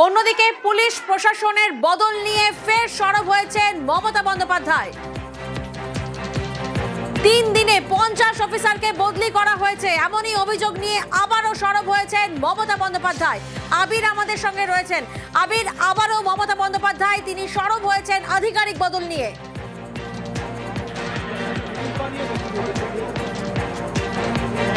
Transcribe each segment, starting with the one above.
অন্যদিকে পুলিশ প্রশাসনের বদল নিয়ে ফের সরব হয়েছেন মমতা বন্দ্যোপাধ্যায়। 3 দিনে 50 অফিসারকে বদলি করা হয়েছে, এমনই অভিযোগ নিয়ে আবারও সরব হয়েছেন মমতা বন্দ্যোপাধ্যায়। আবির আমাদের সঙ্গে রয়েছেন। আবির, আবারও মমতা বন্দ্যোপাধ্যায় তিনি সরব হয়েছেন আধিকারিক বদল নিয়ে।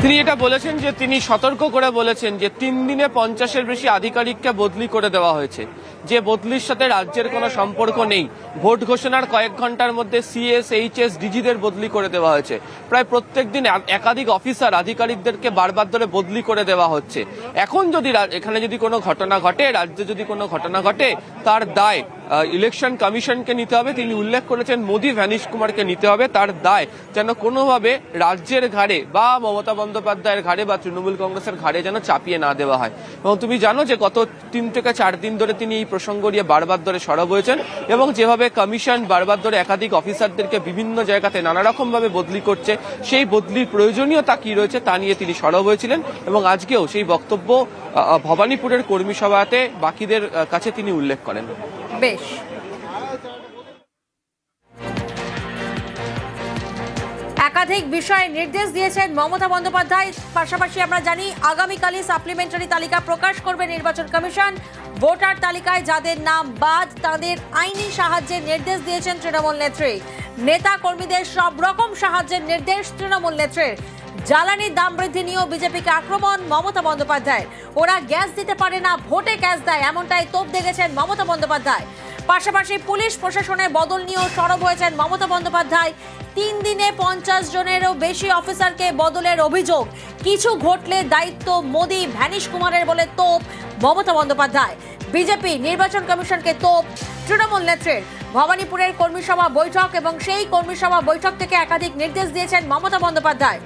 তিনি এটা বলেছেন যে তিনি সতর্ক করে বলেছেন যে 3 দিনে 50-এর বেশি আধিকারিককে বদলি করে দেওয়া হয়েছে, যে বদলির সাথে রাজ্যের কোনো সম্পর্ক নেই। ভোট ঘোষণার কয়েক ঘন্টার মধ্যে সিএস, এইচএস, ডিজিদের বদলি করে দেওয়া হয়েছে। প্রায় প্রত্যেক দিন একাধিক অফিসার আধিকারিকদেরকে বারবার ধরে বদলি করে দেওয়া হচ্ছে। এখন যদি এখানে যদি কোনো ঘটনা ঘটে, রাজ্যে যদি কোনো ঘটনা ঘটে, তার দায় ইলেকশন কমিশনকে নিতে হবে। তিনি উল্লেখ করেছেন মোদি ভ্যানিশ কুমারকে নিতে হবে। তার দায় যেন কোনোভাবে রাজ্যের ঘাড়ে বা মমতা বন্দ্যোপাধ্যায়ের ঘাড়ে বা তৃণমূল কংগ্রেসের ঘাড়ে যেন চাপিয়ে না দেওয়া হয়। এবং তুমি জানো যে গত 3 থেকে 4 দিন ধরে তিনি এই প্রসঙ্গ নিয়ে বারবার ধরে সরব হয়েছেন এবং যেভাবে কমিশন বারবার ধরে একাধিক অফিসারদেরকে বিভিন্ন জায়গাতে নানা রকম ভাবে বদলি করছে, সেই বদলির প্রয়োজনীয়তা কি রয়েছে তা নিয়ে তিনি সরব হয়েছিলেন এবং আজকেও সেই বক্তব্য ভবানীপুরের কর্মী সভাতে বাকিদের কাছে তিনি উল্লেখ করেন। বেশ, একাধিক বিষয়ে নির্দেশ দিয়েছেন মমতা বন্দ্যোপাধ্যায়। পাশাপাশি আমরা জানি আগামীকালই সাপ্লিমেন্টারি তালিকা প্রকাশ করবে নির্বাচন কমিশন। ভোটার তালিকায় যাদের নাম বাদ তাদের আইনি সাহায্যের নির্দেশ দিয়েছেন তৃণমূল নেত্রী। নেতা কর্মীদের সব রকম সাহায্যের নির্দেশ তৃণমূল নেত্রীর। জ্বালানির দাম বৃদ্ধি নিয়েও বিজেপিকে আক্রমণ মমতা বন্দ্যোপাধ্যায়। ওরা গ্যাস দিতে পারে না, ভোটে গ্যাস দেয়, এমনটাই তোপ দেখেছেন মমতা বন্দ্যোপাধ্যায়। পাশাপাশি পুলিশ প্রশাসনের বদল নিয়েও সরব হয়েছেন মমতা বন্দ্যোপাধ্যায়। 3 দিনে 50 জনেরও বেশি অফিসারকে বদলের অভিযোগ। কিছু ঘটলে দায়িত্ব মোদি ভ্যানিশ কুমারের বলে তোপ মমতা বন্দ্যোপাধ্যায়। বিজেপি নির্বাচন কমিশনকে তোপ তৃণমূল নেত্রীর। ভবানীপুরের কর্মী সভা বৈঠক এবং সেই কর্মী সভা বৈঠক থেকে একাধিক নির্দেশ দিয়েছেন মমতা বন্দ্যোপাধ্যায়।